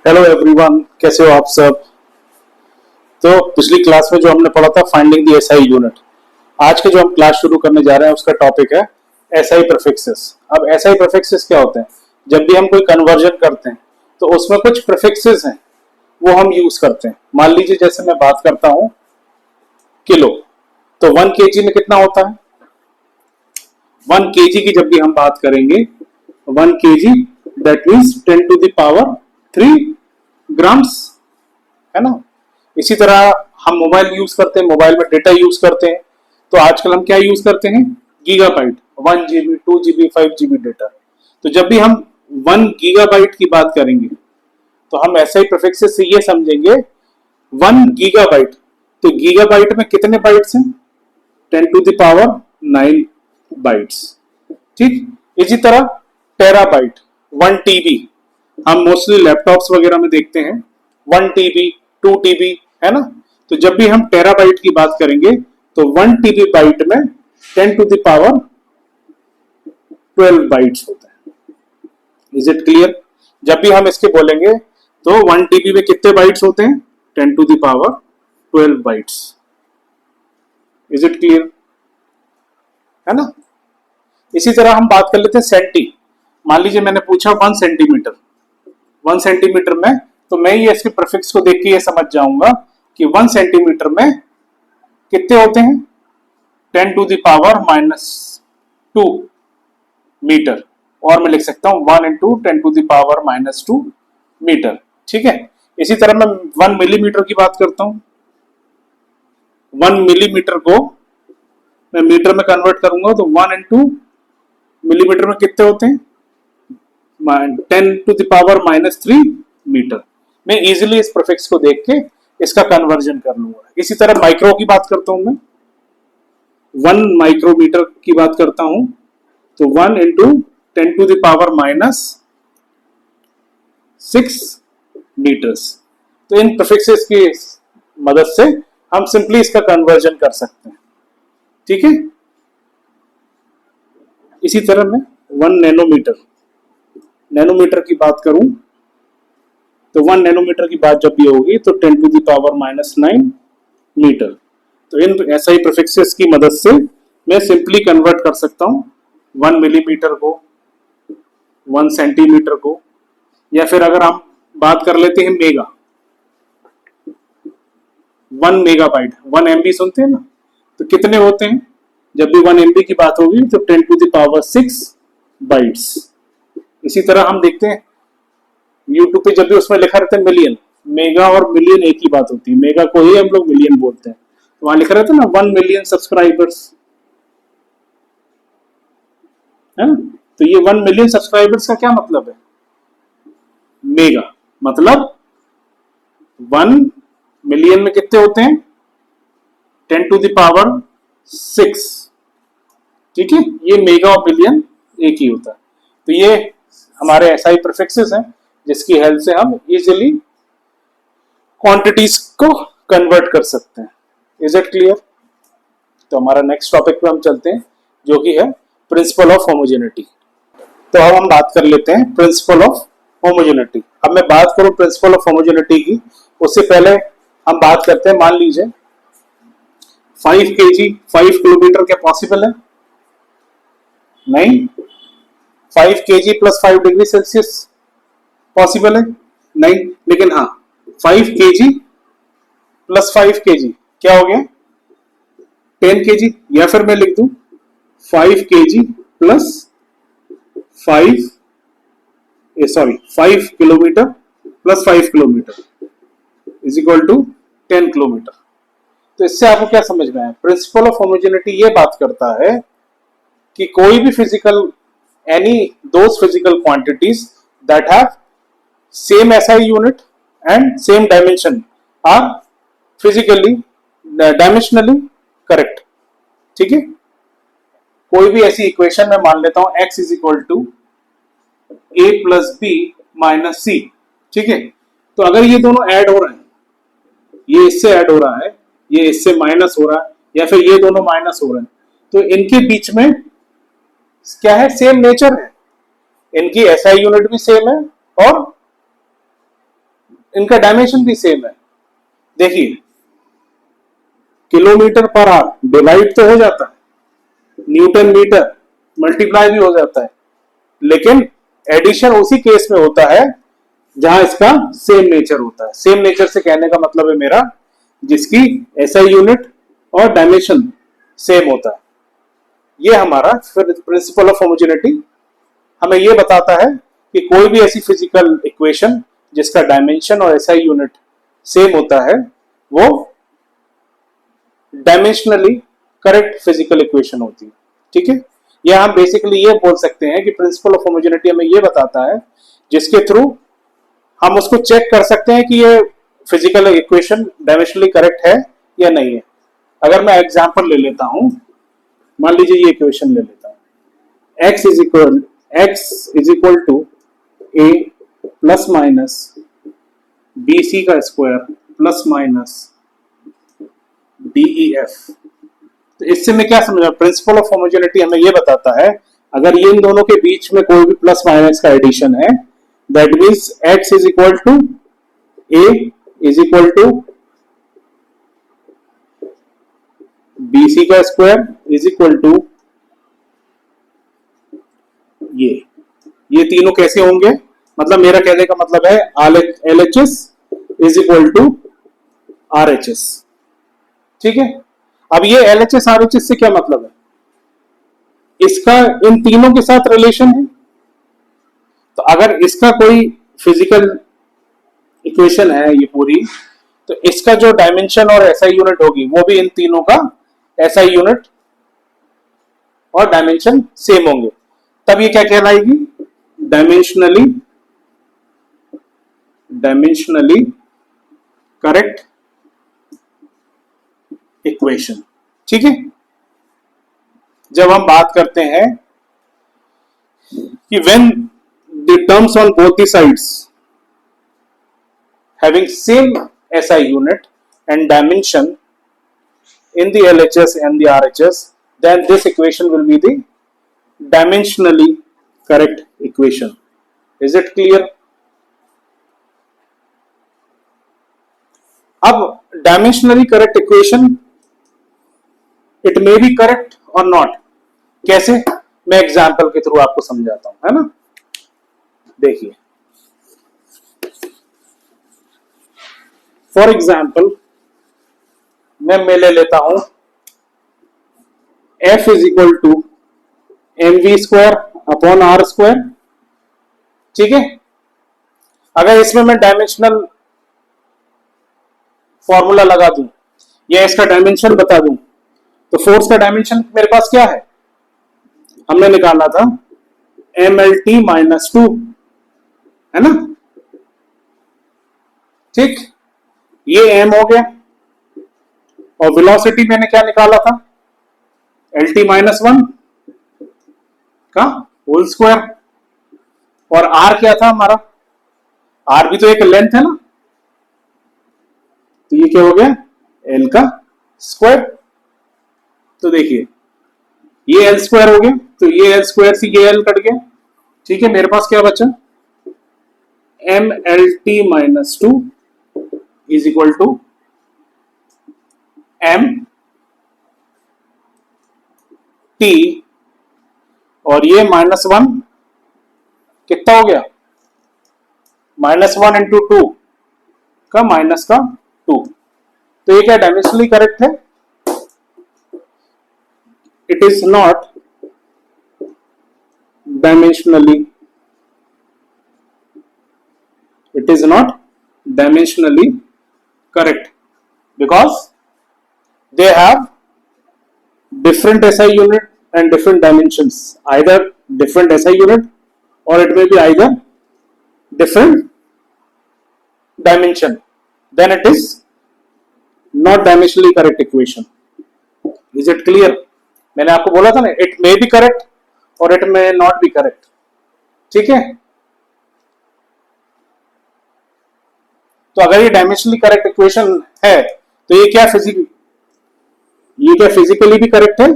Hello everyone, कैसे हो आप सब। तो पिछली क्लास में जो हमने पढ़ा था फाइंडिंग द एसआई यूनिट, आज के जो हम क्लास शुरू करने जा रहे हैं उसका टॉपिक है एसआई प्रीफिक्सेस। अब एसआई प्रीफिक्सेस क्या होते हैं? जब भी हम कोई कन्वर्जन करते हैं तो उसमें कुछ प्रीफिक्सेस हैं वो हम यूज करते हैं। मान लीजिए जैसे मैं बात करता हूं किलो, तो 1 kg में कितना होता है? 1 kg की जब भी हम बात करेंगे 1 kg दैट मीन्स 10⁻³ ग्राम्स, है ना। इसी तरह हम मोबाइल यूज करते हैं, मोबाइल में डेटा यूज करते हैं, तो आजकल हम क्या यूज करते हैं? Gigabyte, 1 GB 2 GB 5 GB data. तो जब भी हम 1 GB की बात करेंगे तो हम ऐसे ही प्रीफिक्सेस से ये समझेंगे 1 GB, तो गीगाबाइट में कितने बाइट्स हैं? 10⁹ बाइट्स। ठीक, इसी तरह टेराबाइट, 1 TB, हम मोस्टली लैपटॉप्स वगैरह में देखते हैं 1 TB 2 TB, है ना। तो जब भी हम टेराबाइट की बात करेंगे तो 1 TB बाइट में 10⁻12 बाइट्स होता है। Is it clear? जब भी हम इसके बोलेंगे तो 1 TB में कितने बाइट्स होते हैं? 10⁻12 बाइट्स। Is it clear? है ना। इसी तरह हम बात कर लेते हैं सेंटी। मान लीजिए मैंने पूछा 1 सेंटीमीटर, 1 सेंटीमीटर में, तो मैं ये इसके प्रीफिक्स को देख के ये समझ जाऊंगा कि 1 सेंटीमीटर में कितने होते हैं? 10⁻⁻² मीटर, और मैं लिख सकता हूं 1 × 10⁻⁻² मीटर। ठीक है। इसी तरह मैं 1 मिलीमीटर की बात करता हूं। 1 मिलीमीटर को मैं मीटर में कन्वर्ट करूंगा तो 1 × मिलीमीटर में कितने होते हैं? 10⁻³ मीटर। मैं इजीली इस प्रीफिक्स को देख के इसका कन्वर्जन कर लूंगा। इसी तरह माइक्रो की बात करता हूं मैं, 1 माइक्रोमीटर की बात करता हूं तो 1 × 10⁻⁻6 मीटर्स। तो इन प्रीफिक्सेस की मदद से हम सिंपली इसका कन्वर्जन कर सकते हैं। ठीक है। इसी तरह मैं 1 नैनोमीटर, नैनोमीटर की बात करूं तो 1 नैनोमीटर की बात जब भी होगी तो 10⁻⁹ मीटर। तो इन एसआई प्रीफिक्सेस की मदद से मैं सिंपली कन्वर्ट कर सकता हूं 1 मिलीमीटर को, 1 सेंटीमीटर को, या फिर अगर हम बात कर लेते हैं मेगा, 1 मेगाबाइट, 1 MB सुनते हैं ना, तो कितने होते हैं? जब भी 1 MB की बात होगी तो 10⁻6 बाइट्स। इसी तरह हम देखते हैं यूट्यूब पे जब भी उसमें लिखा रहता है मिलियन, मेगा और मिलियन एक ही बात होती है, मेगा को ही हम लोग मिलियन बोलते हैं। तो वहां लिखा रहता है ना 1 मिलियन सब्सक्राइबर्स, है ना। तो ये 1 मिलियन सब्सक्राइबर्स का क्या मतलब है? मेगा मतलब 1 मिलियन में कितने होते हैं? 10⁻6। ठीक है, ये मेगा और मिलियन एक ही होता है। तो ये हमारे एसआई प्रीफिक्सेस हैं जिसकी हेल्प से हम इजीली क्वांटिटीज को कन्वर्ट कर सकते हैं। Is it clear? तो हमारा नेक्स्ट टॉपिक पे हम चलते हैं जो कि है प्रिंसिपल ऑफ होमोजेनिटी। तो अब हम बात कर लेते हैं प्रिंसिपल ऑफ होमोजेनिटी। अब मैं बात करूं प्रिंसिपल ऑफ होमोजेनिटी की, उससे पहले हम बात करते हैं, मान लीजिए 5 kg 5 किलोमीटर क्या पॉसिबल है? नहीं। 5 kg + 5 डिग्री सेल्सियस पॉसिबल है? नहीं। लेकिन हाँ, 5 kg + 5 kg क्या हो गया? 10 kg, या फिर मैं लिख दूं 5 kg + 5 किलोमीटर + 5 किलोमीटर = 10 किलोमीटर। तो इससे आपको क्या समझ में आया? प्रिंसिपल ऑफ होमोजेनिटी ये बात करता है कि कोई भी physical, any those physical quantities that have same SI unit and same dimension are physically dimensionally correct। ठीक है। कोई भी ऐसी इक्वेशन में मान लेता हूं x = a + b - c। ठीक है। तो अगर ये दोनों ऐड हो रहे हैं, ये इससे ऐड हो रहा है, ये इससे माइनस हो रहा है, या फिर ये दोनों माइनस हो रहे हैं, तो इनके बीच में क्या है? सेम नेचर है, इनकी एसआई यूनिट भी सेम है और इनका डायमेंशन भी सेम है। देखिए किलोमीटर पर आवर डिवाइड तो हो जाता है, न्यूटन मीटर मल्टीप्लाई भी हो जाता है, लेकिन एडिशन उसी केस में होता है जहां इसका सेम नेचर होता है। सेम नेचर से कहने का मतलब है मेरा जिसकी एसआई यूनिट और डायमेंशन सेम होता है। ये हमारा प्रिंसिपल ऑफ होमोजेनिटी हमें ये बताता है कि कोई भी ऐसी फिजिकल इक्वेशन जिसका डायमेंशन और एसआई यूनिट सेम होता है वो डायमेंशनली करेक्ट फिजिकल इक्वेशन होती है। ठीक है, या हम बेसिकली ये बोल सकते हैं कि प्रिंसिपल ऑफ होमोजेनिटी हमें ये बताता है जिसके थ्रू हम उसको चेक कर सकते हैं कि ये फिजिकल इक्वेशन डायमेंशनली करेक्ट है या नहीं है। अगर मैं एग्जांपल ले लेता हूं, मान लीजिए ये इक्वेशन ले लेता हूं, x is equal to a plus minus B C का स्क्वायर प्लस माइनस DEF। तो इससे मैं क्या समझा, प्रिंसिपल ऑफ होमोजेनिटी हमें ये बताता है अगर ये इन दोनों के बीच में कोई भी प्लस माइनस का एडिशन है, that means x is equal to a is equal to BC का स्क्वायर इज इक्वल टू ये तीनों कैसे होंगे, मतलब मेरा कहने का मतलब है LHS is equal to RHS। ठीक है, अब ये LHS RHS से क्या मतलब है, इसका इन तीनों के साथ रिलेशन है। तो अगर इसका कोई फिजिकल इक्वेशन है ये पूरी, तो इसका जो डायमेंशन और एसआई यूनिट होगी वो भी इन तीनों का एसआई यूनिट और डायमेंशन सेम होंगे, तब ये क्या कहलाएगी, डायमेंशनली करेक्ट इक्वेशन। ठीक है, जब हम बात करते हैं कि when the terms on both the sides having same SI unit and dimension in the LHS and the RHS, then this equation will be the dimensionally correct equation. Is it clear? अब dimensionally correct equation, it may be correct or not. कैसे, मैं example के through आपको समझाता हूं, है ना। देखिए फॉर एग्जाम्पल मैं ले लेता हूं F is equal to mv square upon R square. ठीक है, अगर इसमें मैं डायमेंशनल फॉर्मूला लगा दूं या इसका डायमेंशन बता दूं, तो फोर्स का डायमेंशन मेरे पास क्या है, हमने निकाला था mlt माइनस 2, है ना। ठीक, ये m हो गया, और वेलोसिटी मैंने क्या निकाला था, lt माइनस 1 का होल स्क्वायर, और r क्या था हमारा, r भी तो एक लेंथ है ना, तो ये क्या हो गया, l का स्क्वायर। तो देखिए ये l स्क्वायर हो गया, तो ये l स्क्वायर से ये l कट गया। ठीक है, मेरे पास क्या बचा, mlt minus 2 is equal to m t, और ये माइनस 1 कितना हो गया, -1 इंटू 2 का माइनस का 2। तो ये क्या डायमेंशनली करेक्ट है, it is not dimensionally, it is not dimensionally correct because they have different SI unit and different dimensions, either different SI unit or it may be either different dimension, then it is not dimensionally correct equation. Is it clear? मैंने आपको बोला था ना, it may be correct or it may not be correct. ठीक है, तो अगर ये डायमेंशनली करेक्ट इक्वेशन है तो ये क्या फिजिकली भी करेक्ट है,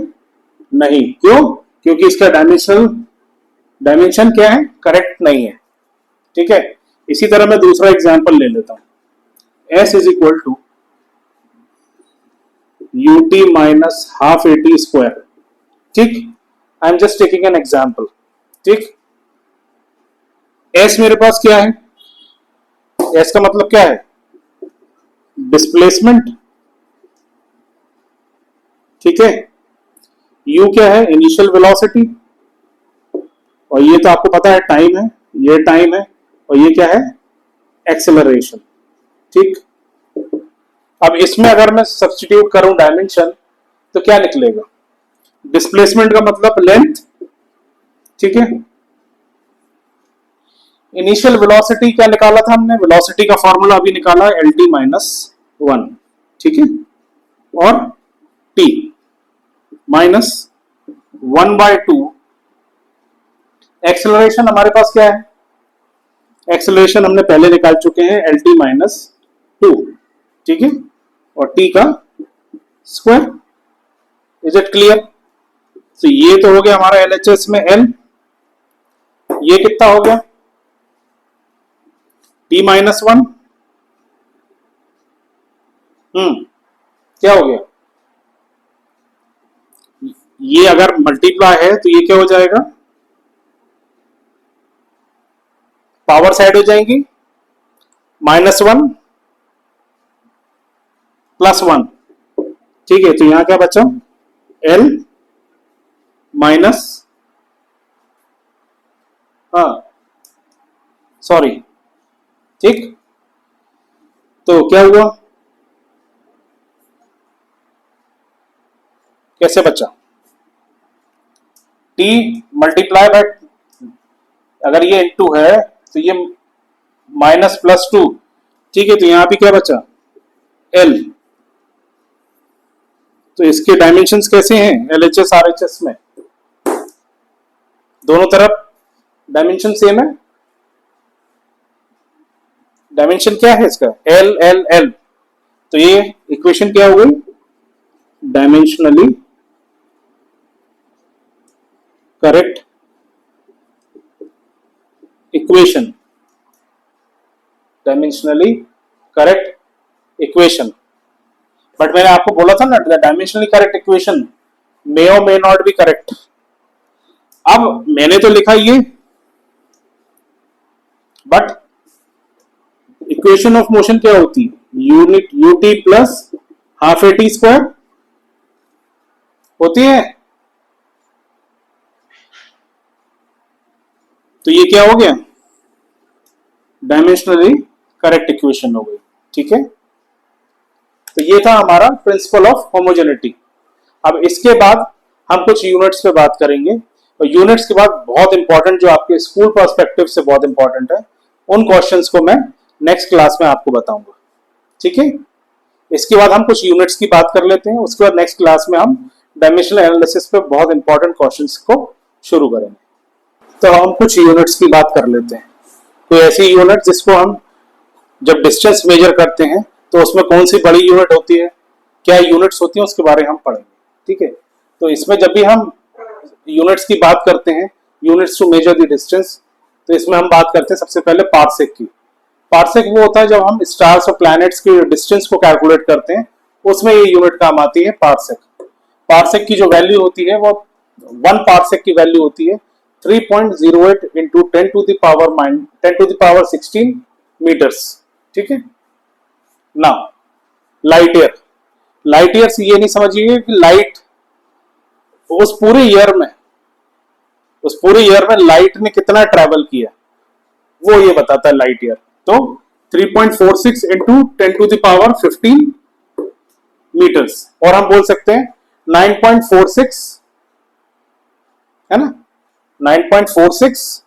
नहीं, क्यों, क्योंकि इसका डायमेंशन क्या है, करेक्ट नहीं है। ठीक है, इसी तरह मैं दूसरा एग्जांपल ले लेता हूं। s is equal to ut minus half a t square. ठीक, I am just taking an example. ठीक, s मेरे पास क्या है, s का मतलब क्या है, डिस्प्लेसमेंट। ठीक है, u क्या है, इनिशियल वेलोसिटी, और ये तो आपको पता है टाइम है, ये टाइम है, और ये क्या है, एक्सेलरेशन। ठीक, अब इसमें अगर मैं सब्स्टिट्यूट करूं डायमेंशन तो क्या निकलेगा, डिस्प्लेसमेंट का मतलब लेंथ। ठीक है, इनिशियल वेलोसिटी क्या निकाला था हमने, वेलोसिटी का फॉर्मूला अभी निकाला एल टी माइनस वन। ठीक है, और T minus one by two. Acceleration हमारे पास क्या है, एक्सेलरेशन हमने पहले निकाल चुके हैं एल टी माइनस टू। ठीक है, और टी का स्क्वायर। Is it clear? तो ये तो हो गया हमारा एलएचएस में एल, ये कितना हो गया, टी माइनस वन। क्या हो गया, ये अगर मल्टीप्लाई है तो ये क्या हो जाएगा, पावर साइड हो जाएंगी, माइनस वन प्लस वन। ठीक है, तो यहां क्या बचा, एल माइनस, हाँ सॉरी। ठीक, तो क्या हुआ, कैसे बचा, टी मल्टीप्लाई बाय, अगर ये इनटू है तो ये माइनस प्लस टू। ठीक है, तो यहां भी क्या बचा, एल। तो इसके डायमेंशंस कैसे हैं एलएचएस आरएचएस में, दोनों तरफ डायमेंशन सेम है। डायमेंशन क्या है इसका, एल एल एल। तो ये इक्वेशन क्या हो गई, dimensionally correct equation, dimensionally correct equation. But मैंने आपको बोला था ना, डायमेंशनली करेक्ट इक्वेशन मे और मे नॉट बी करेक्ट। अब मैंने तो लिखा ये, बट इक्वेशन ऑफ मोशन क्या होती है, unit UT plus half A T square होती है। तो ये क्या हो गया, डायमेंशनली करेक्ट इक्वेशन हो गई। ठीक है, तो ये था हमारा प्रिंसिपल ऑफ होमोजेनिटी। अब इसके बाद हम कुछ यूनिट्स पे बात करेंगे, और यूनिट्स के बाद बहुत इंपॉर्टेंट, जो आपके स्कूल पर्सपेक्टिव से बहुत इंपॉर्टेंट है, उन क्वेश्चंस को मैं नेक्स्ट क्लास में आपको बताऊंगा। ठीक है, इसके बाद हम कुछ यूनिट्स की बात कर लेते हैं, उसके बाद नेक्स्ट क्लास में हम डायमेंशनल एनालिसिस पे बहुत इंपॉर्टेंट क्वेश्चंस को शुरू करेंगे। तो हम कुछ यूनिट्स की बात कर लेते हैं, कोई ऐसी यूनिट जिसको हम जब डिस्टेंस मेजर करते हैं तो उसमें कौन सी बड़ी यूनिट होती है, क्या यूनिट्स होती हैं, उसके बारे में हम पढ़ेंगे। ठीक है, तो इसमें जब भी हम यूनिट्स की बात करते हैं, units to measure the distance, तो इसमें हम बात करते हैं सबसे पहले पार्सेक की। पार्सेक वो होता है जब हम स्टार्स और प्लैनेट्स के डिस्टेंस को कैलकुलेट करते हैं, उसमें ये यूनिट काम आती है पार्सेक। पार्सेक की जो वैल्यू होती है वो 1 पार्सेक की वैल्यू होती है 3.08 into 10 to the power 16 metres. ठीक है ना, लाइट ईयर, लाइट ईयर से ये नहीं समझिए कि लाइट उस पूरे ईयर में लाइट ने कितना ट्रैवल किया, वो ये बताता है लाइट ईयर। तो 3.46 into 10 to the power 15 metres, और हम बोल सकते हैं 9.46, है ना, 9.46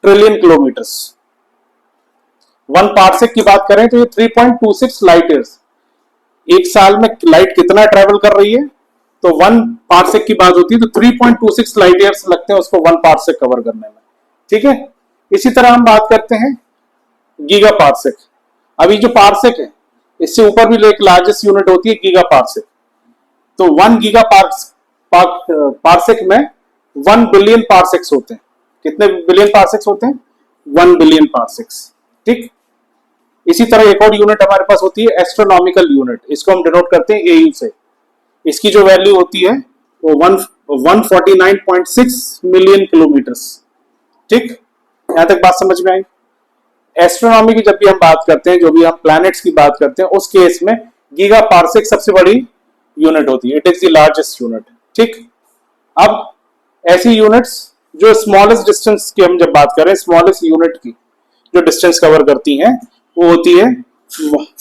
ट्रिलियन किलोमीटर्स। 1 पार्सेक की बात करें तो ये 3.26 लाइट ईयर्स। एक साल में लाइट कितना ट्रेवल कर रही है, तो 1 पार्सेक की बात होती है, तो 3.26 लाइट ईयर्स लगते हैं उसको 1 पार्सेक कवर करने में। ठीक है, इसी तरह हम बात करते हैं गीगा पार्सेक। अभी जो पार्सेक है, इससे ऊपर भी एक लार्जेस्ट यूनिट होती है गीगा पार्सेक। तो 1 गीगा पार्सेक में 1 बिलियन पार्सेक्स होते हैं। कितने बिलियन पार्सेक्स होते हैं, 1 बिलियन पार्सेक्स। ठीक। इसी तरह एक और यूनिट हमारे पास होती है एस्ट्रोनॉमिकल यूनिट, इसको हम डिनोट करते हैं एयू से। इसकी जो वैल्यू होती है वो 149.6 मिलियन किलोमीटर्स। ठीक, यहां तक बात समझ में आई। एस्ट्रोनॉमी की जब भी हम बात करते हैं, जो भी हम प्लैनेट्स की बात करते हैं, उस केस में गीगा पार्सेक सबसे बड़ी यूनिट होती है, it is the largest unit. ठीक, अब ऐसी यूनिट्स जो स्मॉलेस्ट डिस्टेंस की हम जब बात करें, स्मॉलेस्ट यूनिट की जो डिस्टेंस कवर करती हैं, वो होती है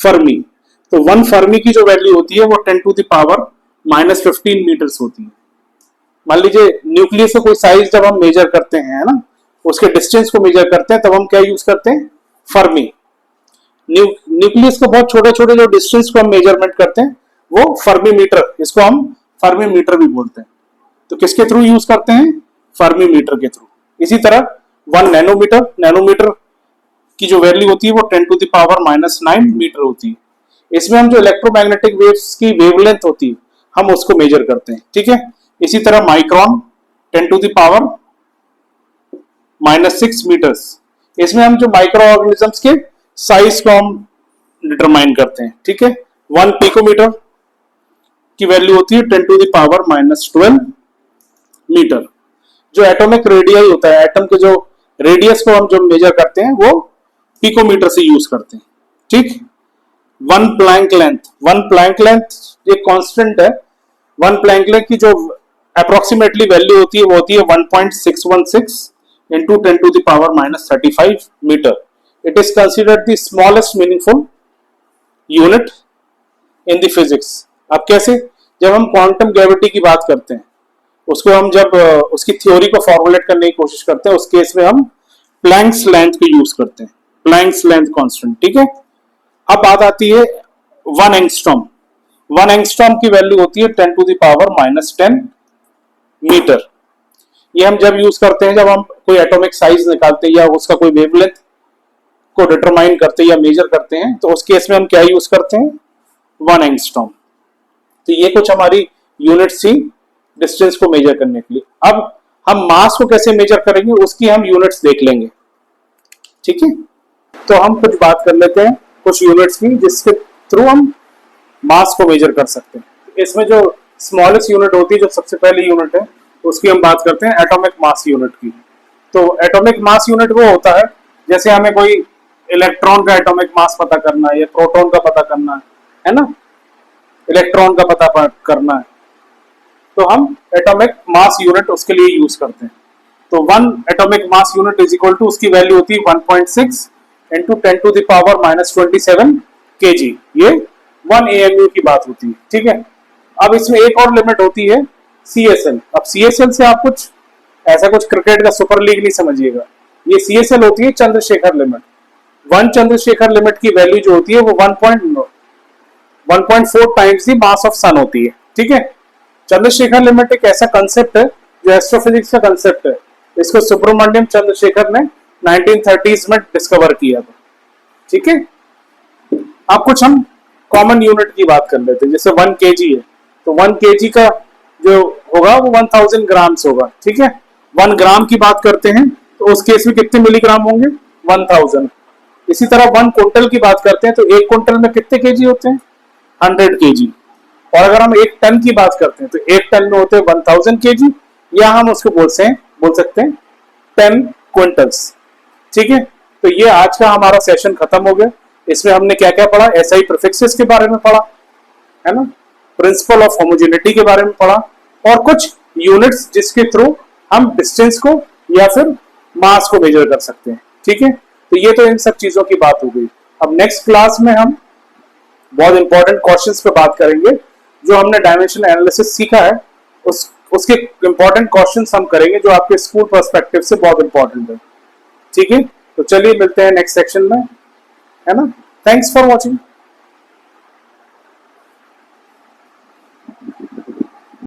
फर्मी। तो 1 फर्मी की जो वैल्यू होती है वो 10 टू द पावर -15 मीटर्स होती है। मान लीजिए न्यूक्लियस का कोई साइज जब हम मेजर करते हैं, है ना, उसके डिस्टेंस को मेजर करते हैं, तब हम क्या यूज करते हैं, फर्मी। न्यूक्लियस का बहुत छोटे छोटे जो डिस्टेंस को हम मेजरमेंट करते हैं वो फर्मी मीटर, इसको हम फर्मी मीटर भी बोलते हैं। तो किसके थ्रू यूज करते हैं, फर्मी मीटर के थ्रू। इसी तरह 1 नैनोमीटर, नैनोमीटर की जो वैल्यू होती है वो 10 टू द पावर -9 मीटर होती है। इसमें हम जो इलेक्ट्रोमैग्नेटिक वेव्स की वेवलेंथ होती है हम उसको मेजर करते हैं। ठीक है, इसी तरह micron 10 to the power -6 metres, इसमें हम जो माइक्रो ऑर्गेनिजम्स के साइज को हम डिटरमाइन करते हैं। ठीक है, 1 पिकोमीटर की वैल्यू होती है 10 टू द पावर -12 मीटर। जो एटॉमिक रेडियस होता है, एटम के जो रेडियस को हम जो मेजर करते हैं वो पिकोमीटर से यूज करते हैं। ठीक, 1 प्लैंक लेंथ, 1 प्लैंक लेंथ एक कांस्टेंट है। 1 प्लैंक लेंथ की जो अप्रोक्सीमेटली वैल्यू होती है वो होती है 1.616 into 10 to the power -35 meter. It is considered the smallest meaningful unit in the physics. अब कैसे, जब हम क्वांटम ग्रेविटी की बात करते हैं, उसको हम जब उसकी थ्योरी को फॉर्मुलेट करने की कोशिश करते हैं, उस केस में हम प्लैंक्स लेंथ को यूज करते हैं, प्लैंक्स लेंथ कांस्टेंट। ठीक है, अब बात आती है 1 एंगस्ट्रॉम। 1 एंगस्ट्रॉम की वैल्यू होती है 10 टू द पावर -10 मीटर। ये हम जब यूज करते हैं जब हम कोई एटॉमिक साइज निकालते हैं या उसका कोई वेवलेंथ को डिटरमाइन करते हैं या मेजर करते हैं, तो उस केस में हम क्या यूज करते हैं, 1 एंगस्ट्रॉम। तो ये कुछ हमारी यूनिट्स थी डिस्टेंस को मेजर करने के लिए। अब हम मास को कैसे मेजर करेंगे उसकी हम यूनिट्स देख लेंगे। ठीक है, तो हम कुछ बात कर लेते हैं कुछ यूनिट्स की जिसके थ्रू हम मास को मेजर कर सकते हैं। इसमें जो स्मॉलेस्ट यूनिट होती है, जो सबसे पहली यूनिट है, उसकी हम बात करते हैं एटॉमिक मास यूनिट की। तो एटॉमिक मास यूनिट वो होता है, जैसे हमें कोई इलेक्ट्रॉन का एटॉमिक मास पता करना है या प्रोटॉन का पता करना है ना, इलेक्ट्रॉन का पता करना है, तो हम एटॉमिक मास यूनिट उसके लिए यूज करते हैं। तो 1 atomic mass unit is equal to, उसकी वैल्यू होती है 1.6 into 10 to the power -27 kg। ये 1 AMU की बात होती है। ठीक है, अब इसमें एक और लिमिट होती है CSL। अब CSL से आप कुछ ऐसा कुछ क्रिकेट का सुपर लीग नहीं समझिएगा, ये CSL होती है चंद्रशेखर लिमिट। 1 चंद्रशेखर लिमिट की वैल्यू जो होती है वो 1.4 टाइम्स द मास ऑफ सन होती है। ठीक है, चंद्रशेखर लिमिट एक ऐसा कंसेप्ट है जो एस्ट्रोफिजिक्स का कंसेप्ट है। इसको सुब्रमण्यम चंद्रशेखर ने 1930s में डिस्कवर किया था। ठीक है, अब कुछ हम कॉमन यूनिट की बात कर लेते हैं। जैसे 1 kg है, तो 1 kg का जो होगा वो 1000 ग्राम्स होगा। ठीक है, 1 ग्राम की बात करते हैं तो उस केस में कितने मिलीग्राम होंगे, 1000। इसी तरह 1 क्विंटल की बात करते हैं तो 1 क्विंटल में कितने केजी होते हैं, 100 kg। और अगर हम 1 टन की बात करते हैं तो 1 टन में होते हैं 1000 kg, या हम उसको बोल सकते हैं 10 क्विंटल्स। ठीक है, तो ये आज का हमारा सेशन खत्म हो गया। इसमें हमने क्या क्या पढ़ा, एसआई प्रीफिक्सेस के बारे में पढ़ा, है ना, प्रिंसिपल ऑफ होमोजेनिटी के बारे में पढ़ा, और कुछ यूनिट्स जिसके थ्रू हम डिस्टेंस को या फिर मास को मेजर कर सकते हैं। ठीक है, तो ये तो इन सब चीजों की बात हो गई। अब नेक्स्ट क्लास में हम बहुत इंपॉर्टेंट क्वेश्चंस पे बात करेंगे। जो हमने डायमेंशन एनालिसिस सीखा है उसके इंपॉर्टेंट क्वेश्चंस हम करेंगे जो आपके स्कूल पर्सपेक्टिव से बहुत इंपॉर्टेंट है। ठीक है, तो चलिए मिलते हैं नेक्स्ट सेक्शन में, है ना। Thanks for watching.